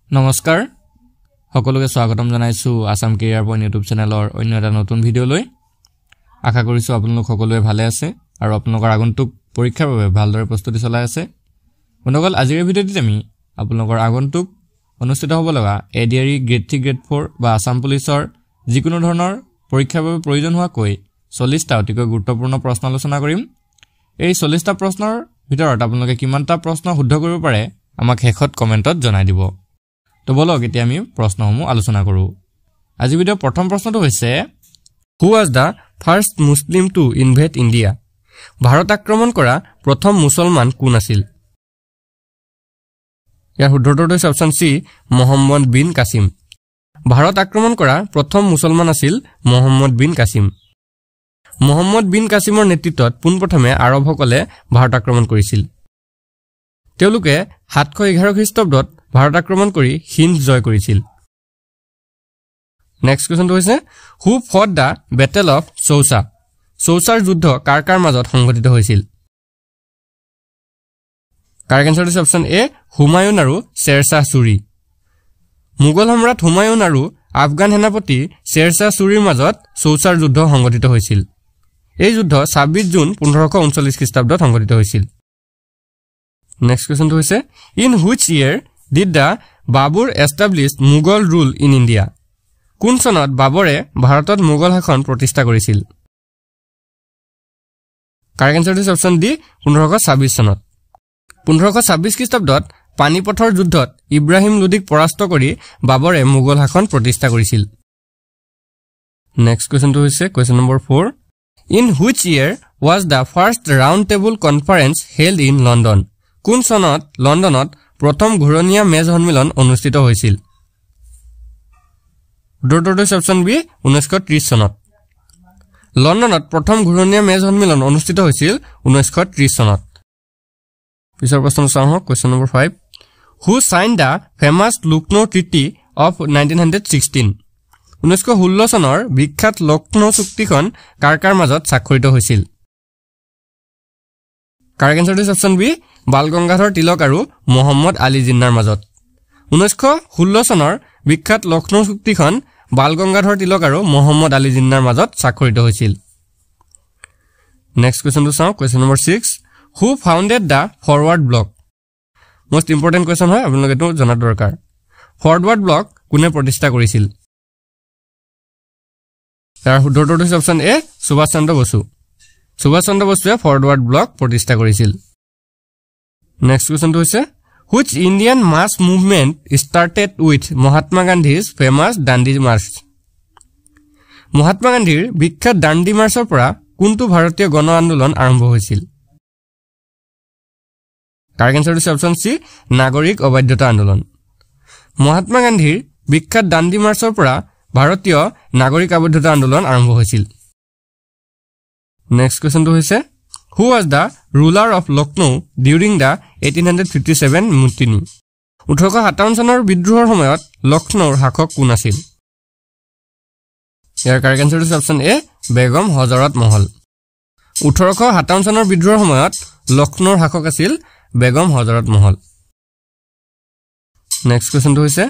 নমস্কাৰ সকলোকে স্বাগতম জনাইছো আসাম কেৰিয়াৰ পইণ্ট ইউটিউব চেনেলৰ অন্য এটা নতুন ভিডিঅ লৈ আশা কৰিছো আপোনালোক সকলোৱে ভালে আছে আৰু আপোনালোকৰ আগন্তুক পৰীক্ষাৰ বাবে ভালদৰে প্ৰস্তুতি চলাই আছে বন্ধুসকল আজিৰ ভিডিঅ'টিত আমি আপোনালোকৰ আগন্তুক অনুষ্ঠিত হ'ব লগা এডিআৰই গ্ৰেড 3 গ্ৰেড 4 বা আসাম পুলিচৰ যিকোনো ধৰণৰ পৰীক্ষাৰ বাবে প্ৰয়োজন হোৱা কৈ 40টা অতিকৈ গুৰুত্বপূৰ্ণ প্ৰশ্ন আলোচনা কৰিম এই 40টা প্ৰশ্নৰ ভিতৰত আপোনালোকে কিমানটা প্ৰশ্ন শুদ্ধ কৰিব পাৰে আমাক হেকত কমেন্টত জনাই দিব তো বলক এতিয়া আমি প্ৰশ্নসমূহ আলোচনা কৰো আজি ভিডিঅ প্ৰথম প্ৰশ্নটো হৈছে who was the first Muslim to invade India ভাৰত আক্ৰমণ কৰা প্ৰথম মুছলমান কোন আছিল ইয়াৰ শুদ্ধটো হৈছে অপচন সি মোহাম্মদ বিন কাসিম ভাৰত আক্ৰমণ কৰা প্ৰথম মুছলমান আছিল মোহাম্মদ বিন কাসিম মোহাম্মদ বিন কাসিমৰ নেতৃত্বত পোনপ্ৰথমে আৰবসকলে ভাৰত আক্ৰমণ কৰিছিল তেওঁলোকে 711 খ্ৰীষ্টাব্দত ভাৰত আক্ৰমণ কৰি হিন্দ জয় কৰিছিল নেক্সট কোৱেশ্চনটো হৈছে হু ফট দা বেটেল অফ চৌচা চৌচাৰ যুদ্ধ কাৰ কাৰ মাজত সংঘটিত হৈছিল কাৰেক্ট আনসাৰ ইজ অপচন এ হুমায়ুন আৰু শ্বেৰশাহ সূৰী মুগল সম্ৰাট হুমায়ুন আৰু আফগান সেনাপতি শ্বেৰশাহ সূৰীৰ মাজত চৌচাৰ যুদ্ধ সংঘটিত হৈছিল এই যুদ্ধ 26 জুন 1539 খ্ৰীষ্টাব্দত সংঘটিত হৈছিল নেক্সট কোৱেশ্চনটো হৈছে in which year did the Babur establish Mughal rule in India কোন চনত বাবৰে ভাৰতত মুগল শাসন প্ৰতিষ্ঠা কৰিছিল correct answer is option D 1526 চনত 1526 খ্ৰীষ্টাব্দত পানিপথৰ যুদ্ধত ইব্ৰাহিম লোদিক পৰাস্ত কৰি বাবৰে মুগল শাসন প্ৰতিষ্ঠা কৰিছিল নেক্সট কোৱেশ্চনটো হৈছে question number 4 in which year was the first round table conference held in London কোন চনত লণ্ডনত প্ৰথম ঘূৰণীয়া মেজ সন্মিলন অনুষ্ঠিত হৈছিল উত্তৰটো অপচন বি 1930 চনত লণ্ডনত প্ৰথম ঘূৰণীয়া মেজ সন্মিলন অনুষ্ঠিত হৈছিল 1930 চনত পিছৰ প্ৰশ্ন চাওঁ question number 5 who sign the famous Lucknow treaty of 1916 1916 চনৰ বিখ্যাত লক্ষ্ণৌ চুক্তিখন কাৰ কাৰ মাজত স্বাক্ষৰিত হৈছিল correct answer is option B Bal Gangadhar Tilak আৰু মোহাম্মদ আলী জিন্নাৰ মাজত 1916 চনৰ বিখ্যাত লক্ষ্ণৌ চুক্তিখন বাল গংগাধৰ তিলক আৰু মোহাম্মদ আলী জিন্নাৰ মাজত স্বাক্ষৰিত হৈছিল নেক্সট কোৱেশ্চনটো চাওঁ question number 6 who founded the Forward Bloc most important question হয় আপোনালোকে এটো জনা দৰকাৰ ফৰৱাৰ্ড ব্লক কোনে প্ৰতিষ্ঠা কৰিছিল তাৰ শুদ্ধটো হৈছে অপচন এ সুভাষ চন্দ্ৰ বসু সুভাষ চন্দ্ৰ বসুৱে ফৰৱাৰ্ড ব্লক প্ৰতিষ্ঠা কৰিছিল নেক্সট কোৱেশ্চনটো হৈছে which Indian mass movement started with Mahatma Gandhi's famous Dandi March Mahatma গান্ধীৰ বিখ্যাত দাণ্ডি মাৰ্চৰ পৰা কোনটো ভাৰতীয় গণ আন্দোলন আৰম্ভ হৈছিল correct answer is option C নাগৰিক অবাধ্যতা আন্দোলন মহাত্মা গান্ধীৰ বিখ্যাত দাণ্ডি মাৰ্চৰ পৰা ভাৰতীয় নাগৰিক অবাধ্যতা আন্দোলন আৰম্ভ হৈছিল নেক্সট কোৱেশ্চনটো হৈছে who was da ruler of Lucknow during the 1857 mutiny 1857 চনৰ বিদ্ৰোহৰ সময়ত লক্ষ্ণৌৰ শাসক কোন আছিল ইয়াৰ কাৰেক্ট আনসাৰ ইজ অপচন এ বেগম হযৰত মহল 1857 চনৰ বিদ্ৰোহৰ সময়ত লক্ষ্ণৌৰ শাসক আছিল বেগম হযৰত মহল নেক্সট কোৱেশ্চনটো হৈছে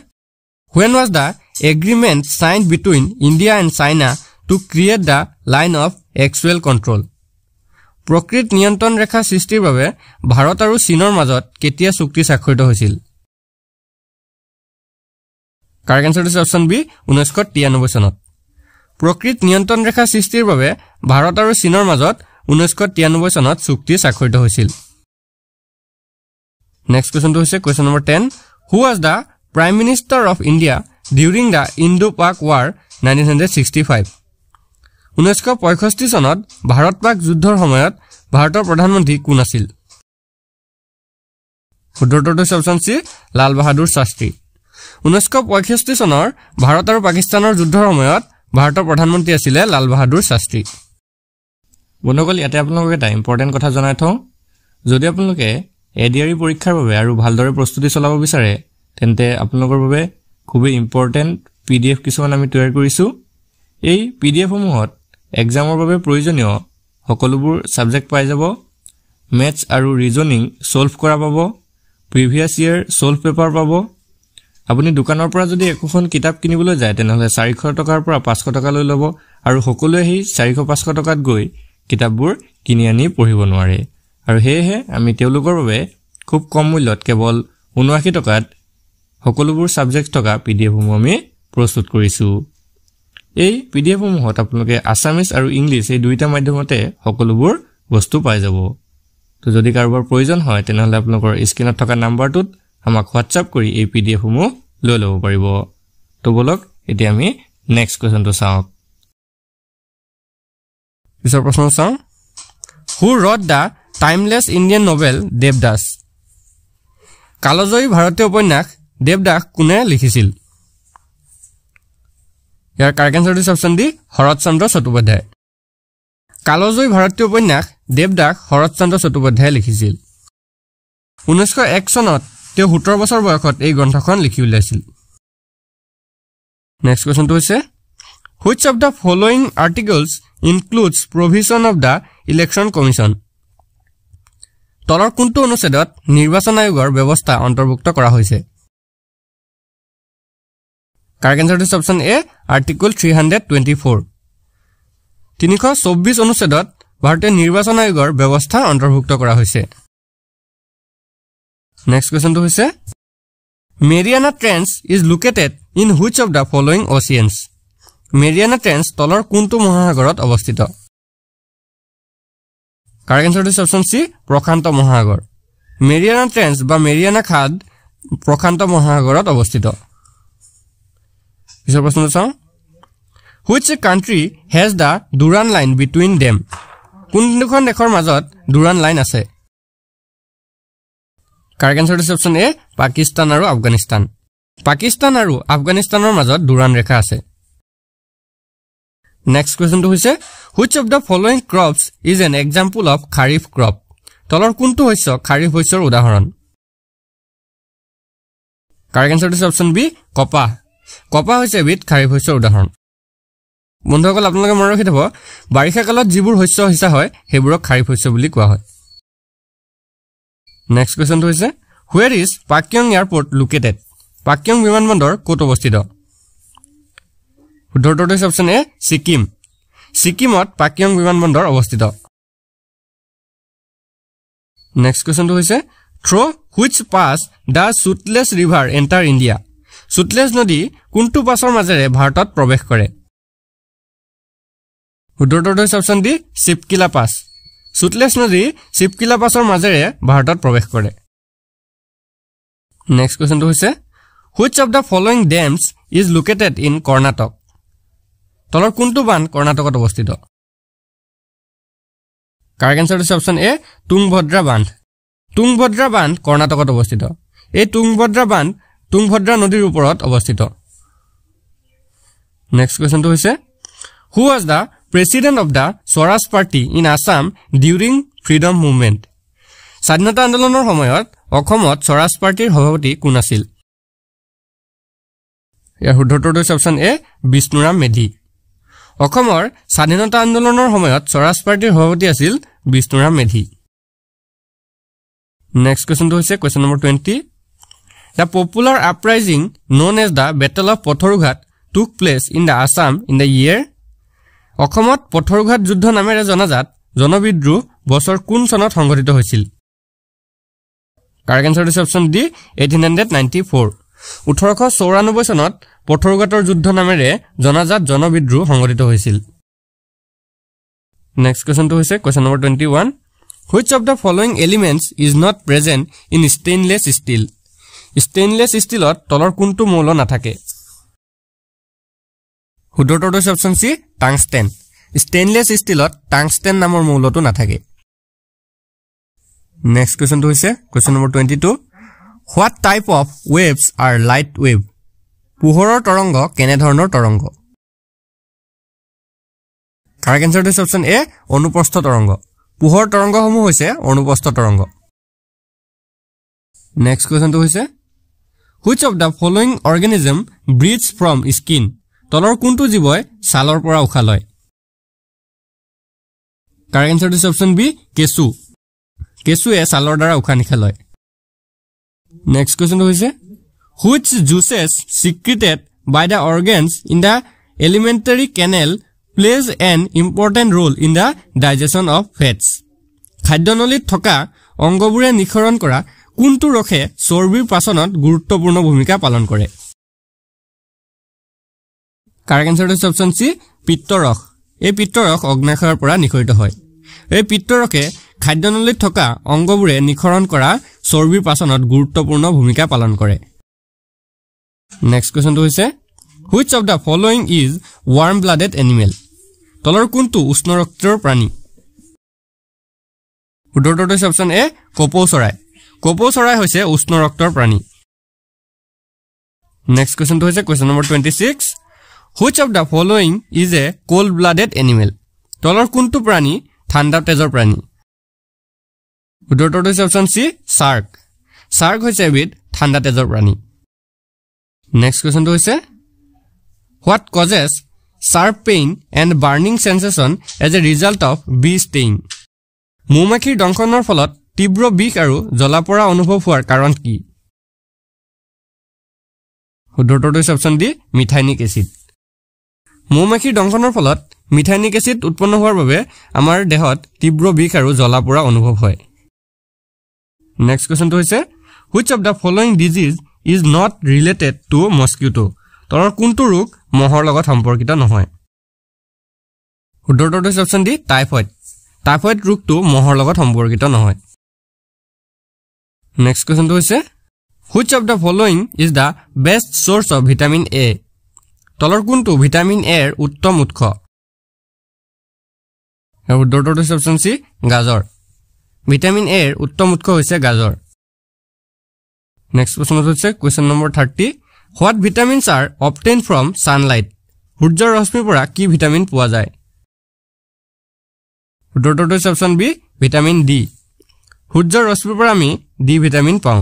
when was the agreement signed between India and China to create the line of actual control প্ৰকৃত নিয়ন্ত্ৰণ ৰেখা সৃষ্টিৰ বাবে ভাৰত আৰু চীনৰ মাজত কেতিয়া চুক্তি স্বাক্ষৰিত হৈছিল correct answer is option B 1993 চনত প্ৰকৃত নিয়ন্ত্ৰণ ৰেখা সৃষ্টিৰ বাবে ভাৰত আৰু চীনৰ মাজত 1993 চনত চুক্তি স্বাক্ষৰিত হৈছিল নেক্সট কোৱেশ্চনটো হৈছে question number 10 who was the prime minister of India during the Indo-Pak war 1965 1965 চনত ভাৰত পাক যুদ্ধৰ সময়ত ভাৰতৰ প্ৰধানমন্ত্ৰী কোন আছিল শুদ্ধটো হৈছে অপচন সি লাল বাহাদুৰ শাস্ত্ৰী 1965 চনৰ ভাৰত আৰু পাকিস্তানৰ যুদ্ধৰ সময়ত ভাৰতৰ প্ৰধানমন্ত্ৰী আছিল লাল বাহাদুৰ শাস্ত্ৰী বন্ধুসকল ইয়াতে আপোনালোকক এটা ইম্পৰ্টেন্ট কথা জনাই থওঁ যদি আপোনালোকে এডিআৰই পৰীক্ষাৰ বাবে আৰু ভালদৰে প্ৰস্তুতি চলাব বিচাৰে তেন্তে আপোনালোকৰ বাবে খুবই ইম্পৰ্টেন্ট পিডিএফ কিছুমান আমি তৈয়াৰ কৰিছো এই পিডিএফ সমূহত এক্সামৰ বাবে প্ৰয়োজনীয় সকলোবোৰ সাবজেক্ট পাই যাব ম্যাথছ আৰু ৰিজনিং সলভ কৰা পাব প্ৰিভিয়াস ইয়াৰ সলভ পেপাৰ পাব আপুনি দোকানৰ পৰা যদি এখন কিতাপ কিনিবলৈ যায় তেনেহলে 400 টকাৰ পৰা 500 টকা লৈ ল'ব আৰু সকলোৱে সেই 400-500 টকাত গৈ কিতাপবোৰ কিনি আনি পঢ়িব নোৱাৰে আৰু হেহে আমি তেওঁলোকৰ বাবে খুব কম মূল্যত কেৱল 79 টকাত সকলোবোৰ সাবজেক্ট থকা পিডিএফ সমূহ আমি প্ৰস্তুত কৰিছো এই পিডিএফ সমূহত আপোনালোকে আসামিজ আৰু ইংলিশ এই দুইটা মাধ্যমতে সকলোবোৰ বস্তু পাই যাব তো যদি কাৰোবাৰ প্ৰয়োজন হয় তেনেহলে আপোনালোকৰ স্ক্ৰিনত থকা নম্বৰটোত আমাক WhatsApp কৰি এই পিডিএফ সমূহ লৈ ল'ব পাৰিব তো বলক এতিয়া আমি নেক্সট কোৱেশ্চনটো চাওঁ পিছৰ প্ৰশ্ন চাওঁ Who wrote the timeless Indian novel Devdas কালজয়ী ভাৰতীয় উপন্যাস দেৱদাস কোনে লিখিছিল ইয়াৰ কাৰেক্ট আনসাৰটো অপচন ডি শৰৎ চন্দ্ৰ চট্টোপাধ্যায় কালজয়ী ভাৰতীয় উপন্যাস দেৱদাস শৰৎ চন্দ্ৰ চট্টোপাধ্যায়ে লিখিছিল 1901 চনত তেওঁ 17 বছৰ বয়সত এই গ্ৰন্থখন লিখি উলিয়াইছিল নেক্সট কোৱেশ্চনটো হৈছে Which of the following articles includes provision of the election commission তলৰ কোনটো অনুচ্ছেদত নিৰ্বাচন আয়োগৰ ব্যৱস্থা অন্তৰ্ভুক্ত কৰা হৈছে কাৰেক্ট আনসাৰটো অপচন এ আৰ্টিকল 324 324 অনুচ্ছেদত ভাৰতীয় নিৰ্বাচন আয়োগৰ ব্যৱস্থা অন্তৰ্ভুক্ত কৰা হৈছে নেক্সট কোৱেশ্চনটো হৈছে Mariana Trench is located in which of the following oceans Mariana Trench তলৰ কোনটো মহাসাগৰত অৱস্থিত কাৰেক্ট আনসাৰটো অপচন সি প্ৰশান্ত মহাসাগৰ Mariana Trench বা Mariana খাদ প্ৰশান্ত মহাসাগৰত অৱস্থিত পিছৰ প্ৰশ্নটো চাওঁ Which country has the Durand line between them কোন দুখন দেশৰ মাজত Durand line আছে কাৰেক্ট আনসাৰটো অপচন এ পাকিস্তান আৰু আফগানিস্তান পাকিস্তান আৰু আফগানিস্তানৰ মাজত Durand ৰেখা আছে নেক্সট কোৱেশ্চনটো হৈছে Which of the following crops is an example of kharif crop তলৰ কোনটো শস্য খাৰিফ শস্যৰ উদাহৰণ কাৰেক্ট আনসাৰটো অপচন বি কপাহ কপাহ হৈছে এবিধ খাৰিফ শস্যৰ উদাহৰণ বন্ধুসকল আপোনালোকে মনত ৰাখি থব বাৰিষা কালত যিবোৰ শস্য হিচা হয় সেইবোৰক খাৰিফ শস্য বুলি কোৱা হয় নেক্সট কোৱেশ্চনটো হৈছে Where is Pakyong Airport located Pakyong বিমানবন্দৰ ক'ত অৱস্থিত উত্তৰটো হৈছে অপচন এ সিকিম সিকিমত Pakyong বিমানবন্দৰ অৱস্থিত নেক্সট কোৱেশ্চনটো হৈছে Through which pass does Sutlej river enter India Sutlej নদী কোনটো পাছৰ মাজেৰে ভাৰতত প্ৰৱেশ কৰে উত্তৰটো হৈছে অপচন ডি শিপকিলা পাছ Sutlej নদী শিপকিলা পাছৰ মাজেৰে ভাৰতত প্ৰৱেশ কৰে নেক্সট কোৱেশ্চনটো হৈছে Which of the following dams is located in Karnataka তলৰ কোনটো বান্ধ কৰ্ণাটকত অৱস্থিত কাৰেক্ট আনসাৰটো অপচন এ তুংভদ্ৰা বান্ধ কৰ্ণাটকত অৱস্থিত এই তুংভদ্ৰা বান্ধ তুংভদ্ৰা নদীৰ ওপৰত অৱস্থিত নেক্সট কোৱেশ্চনটো হৈছে Who was the president of the Swaraj Party in Assam during freedom movement স্বাধীনতা আন্দোলনৰ সময়ত অসমত স্বৰাজ পাৰ্টিৰ সভাপতি কোন আছিল ইয়াৰ উত্তৰটো হৈছে অপচন এ বিষ্ণুৰাম মেধি অসমৰ স্বাধীনতা আন্দোলনৰ সময়ত স্বৰাজ পাৰ্টিৰ সভাপতি আছিল বিষ্ণুৰাম মেধি নেক্সট কোৱেশ্চনটো হৈছে question number 20 The popular uprising known as the Battle of Pothoruঘাট took place in the Assam in the year অসমত পথৰুঘাট যুদ্ধ নামেৰে জনাজাত জনবিদ্ৰোহ বছৰ কোন চনত সংঘটিত হৈছিল কাৰেক্ট আনসাৰটো অপচন ডি 1894 1894 চনত পথৰুঘাটৰ যুদ্ধ নামেৰে জনাজাত জনবিদ্ৰোহ সংঘটিত হৈছিল নেক্সট কোৱেশ্চনটো হৈছে question number 21 Which of the following elements is not present in stainless steel stainless steelত তলৰ কোনটো মৌল নাথাকে উত্তৰটো হৈছে অপচন সি টাংস্টেন stainless steelত টাংস্টেন নামৰ মৌলটো নাথাকে নেক্সট কোৱেশ্চনটো হৈছে question number 22 What type of waves are light wave পোহৰৰ তৰংগ কেনে ধৰণৰ তৰংগ কাৰেক্ট আনসাৰটো হৈছে অপচন এ অনুপ্ৰস্থ তৰংগ পোহৰ তৰংগসমূহ হৈছে অনুপ্ৰস্থ তৰংগ নেক্সট কোৱেশ্চনটো হৈছে Which of the following organism breathes from skin তলৰ কোনটো জীৱই ছালৰ পৰা উশাহ লয় কাৰেক্ট আনসাৰটো হৈছে অপচন বি কেঁচু কেঁচুৱে ছালৰ দ্বাৰা উশাহ নিশাহ লয় নেক্সট কোৱেশ্চনটো হৈছে which juices secreted by the organs in the alimentary canal plays an important role in the digestion of fats. খাদ্যনলীত থকা অংগবোৰে নিখৰণ কৰা কোনটো ৰখে চৰ্বিৰ পাচনত গুৰুত্বপূৰ্ণ ভূমিকা পালন কৰে? Correct answer is option C পিত্তৰস। এই পিত্তৰস অগ্নাশয়ৰ পৰা নিখৰিত হয়। এই পিত্তৰসে খাদ্যনলীত থকা অংগবোৰে নিখৰণ কৰা চৰ্বিৰ পাচনত গুৰুত্বপূৰ্ণ ভূমিকা পালন কৰে। নেক্সট কোৱেশ্চনটো হৈছে which of the following is warm blooded animal? তলৰ কোনটো উষ্ণ ৰক্তৰ প্ৰাণী? উত্তৰটো হৈছে অপচন এ কপৌ চৰাই। কপৌ চৰাই হৈছে উষ্ণ ৰক্তৰ প্ৰাণী। নেক্সট কোৱেশ্চনটো হৈছে question number 26 which of the following is a cold blooded animal? তলৰ কোনটো প্ৰাণী ঠাণ্ডা তেজৰ প্ৰাণী? উত্তৰটো হৈছে অপচন সি শাৰ্ক। শাৰ্ক হৈছে এবিধ ঠাণ্ডা তেজৰ প্ৰাণী। নেক্সট কোৱেশ্চনটো হৈছে what causes sharp pain and burning sensation as a result of bee sting? মৌমাখিৰ দংশনৰ ফলত তীব্ৰ বিষ আৰু জ্বলাপৰা অনুভৱ হোৱাৰ কাৰণ কি? উত্তৰটো হৈছে অপচন ডি মিথাইনিক এচিড। মৌমাখিৰ দংশনৰ ফলত মিথাইনিক এচিড উৎপন্ন হোৱাৰ বাবে আমাৰ দেহত তীব্ৰ বিষ আৰু জ্বলাপৰা অনুভৱ হয়। নেক্সট কোৱেশ্চনটো হৈছে which of the following disease is not related to mosquito? তলৰ কোনটো ৰোগ মহৰ লগত সম্পৰ্কিত নহয়? উত্তৰটো হৈছে অপচন ডি টাইফয়েড। টাইফয়েড ৰোগটো মহৰ লগত সম্পৰ্কিত নহয়। নেক্সট কোৱেশ্চনটো হৈছে which of the following is the best source of vitamin A? তলৰ কোনটো ভিটামিন এ ৰ উত্তম উৎস? উত্তৰটো হৈছে অপচন সি গাজৰ। ভিটামিন এ ৰ উত্তম উৎস হৈছে গাজৰ। নেক্সট কোৱেশ্চন হৈছে question number 30 what vitamins are obtained from sunlight? সূৰ্যৰ ৰশ্মিৰ পৰা কি ভিটামিন পোৱা যায়? উত্তৰটো হৈছে অপচন বি ভিটামিন ডি। সূৰ্যৰ ৰশ্মিৰ পৰা আমি ডি ভিটামিন পাওঁ।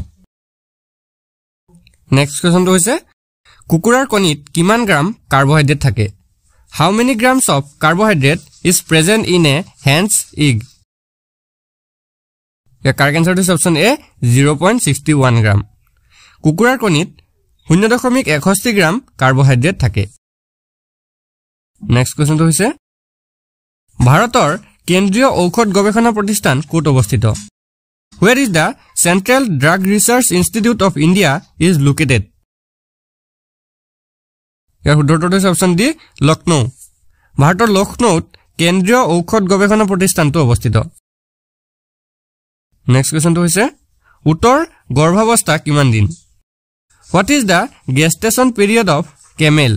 নেক্সট কোৱেশ্চনটো হৈছে কুকুৰাৰ কণীত কিমান গ্ৰাম কাৰ্বহাইড্ৰেট থাকে? How many grams of carbohydrate is present in a hen's egg? The correct answer is option A 0.61 gram. কুকুৰাৰ কণীত 0.61 গ্ৰাম কাৰ্বহাইড্ৰেট থাকে। নেক্সট কোৱেশ্চনটো হৈছে ভাৰতৰ কেন্দ্ৰীয় ঔষধ গৱেষণা প্ৰতিষ্ঠান ক'ত অৱস্থিত? Where is the Central Drug Research Institute of India is located? ইয়াৰ উত্তৰটো হৈছে অপচন ডি লক্ষ্ণৌ। ভাৰতৰ লক্ষ্ণৌত কেন্দ্ৰীয় ঔষধ গৱেষণা প্ৰতিষ্ঠানটো অৱস্থিত। নেক্সট কোৱেশ্চনটো হৈছে উটৰ গৰ্ভাৱস্থা কিমান দিন? What is the gestation period of camel?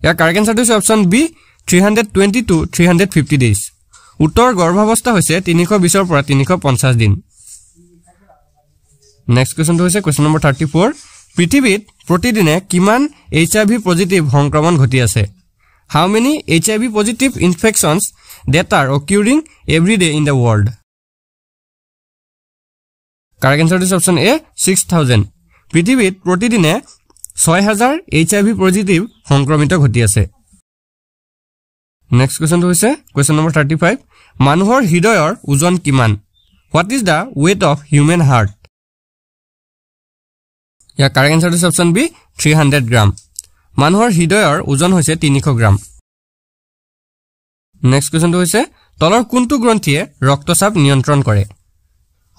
ইয়াৰ কাৰেক্ট আনসাৰটো হৈছে অপচন বি 320 to 350 days. উটৰ গৰ্ভাৱস্থা হৈছে 320 পৰা 350 দিন। নেক্সট কোৱেশ্চনটো হৈছে কোৱেশ্চন নম্বৰ 34 পৃথিৱীত প্ৰতিদিনে কিমান HIV পজিটিভ সংক্ৰমণ ঘটি আছে? How many HIV positive infections that are occurring every day in the world? Correct answer is option A 6000. পৃথিৱীত প্ৰতিদিনে 6000 HIV positive সংক্ৰমিত ঘটি আছে। নেক্সট কোৱেশ্চনটো হৈছে কোৱেশ্চন নম্বৰ 35 মানুহৰ হৃদয়ৰ ওজন কিমান? What is the weight of human heart? Year correct answer is option B 300 গ্ৰাম। মানুহৰ হৃদয়ৰ ওজন হৈছে 300 গ্ৰাম। নেক্সট কোৱেশ্চনটো হৈছে তলৰ কোনটো গ্ৰন্থিয়ে ৰক্তচাপ নিয়ন্ত্ৰণ কৰে?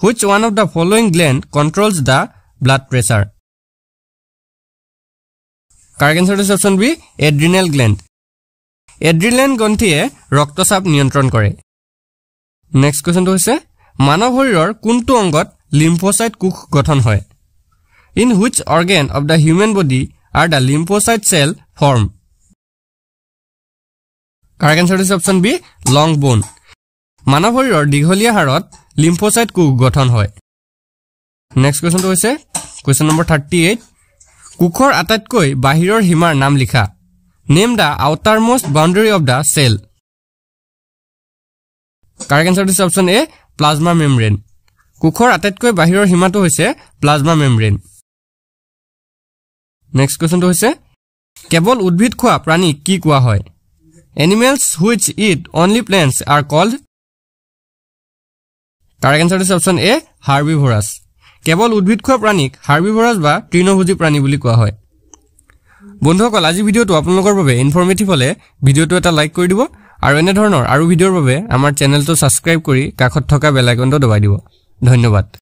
Which one of the following gland controls the blood pressure? Correct answer is option B adrenal gland. Adrenal গ্ৰন্থিয়ে ৰক্তচাপ নিয়ন্ত্ৰণ কৰে। নেক্সট কোৱেশ্চনটো হৈছে মানৱ শৰীৰৰ কোনটো অংগত লিম্ফোচাইট কোষ গঠন হয়? In which organ of the human body are the lymphocyte cell formed? Correct answer is option B long bone. মানৱ শৰীৰৰ দীঘলীয়া হাড়ত লিম্ফোচাইট কোষ গঠন হয়। নেক্সট কোৱেশ্চনটো হৈছে কোৱেশ্চন নম্বৰ 38 কোষৰ আটাইতকৈ বাহিৰৰ সীমাৰ নাম লিখা। Name the outermost boundary of the cell. Correct answer is option A plasma membrane. কোষৰ আটাইতকৈ বাহিৰৰ সীমাটো হৈছে প্লাজমা মেমব্ৰেন। নেক্সট কোৱেশ্চনটো হৈছে কেৱল উদ্ভিদ খোৱা প্ৰাণী কি কোৱা হয়? Animals which eat only plants are called? Correct answer is option A herbivorous. কেৱল উদ্ভিদ খোৱা প্ৰাণীক হাৰ্বিভৰাছ বা তৃণভোজী প্ৰাণী বুলি কোৱা হয় বন্ধুসকল আজি ভিডিঅ'টো আপোনালোকৰ বাবে ইনফৰমেটিভ হলে ভিডিঅ'টো এটা লাইক কৰি দিব আৰু এনে ধৰণৰ আৰু ভিডিঅ'ৰ বাবে আমাৰ চেনেলটো সাবস্ক্ৰাইব কৰি কাষত থকা বেল আইকনটো দবাই দিব ধন্যবাদ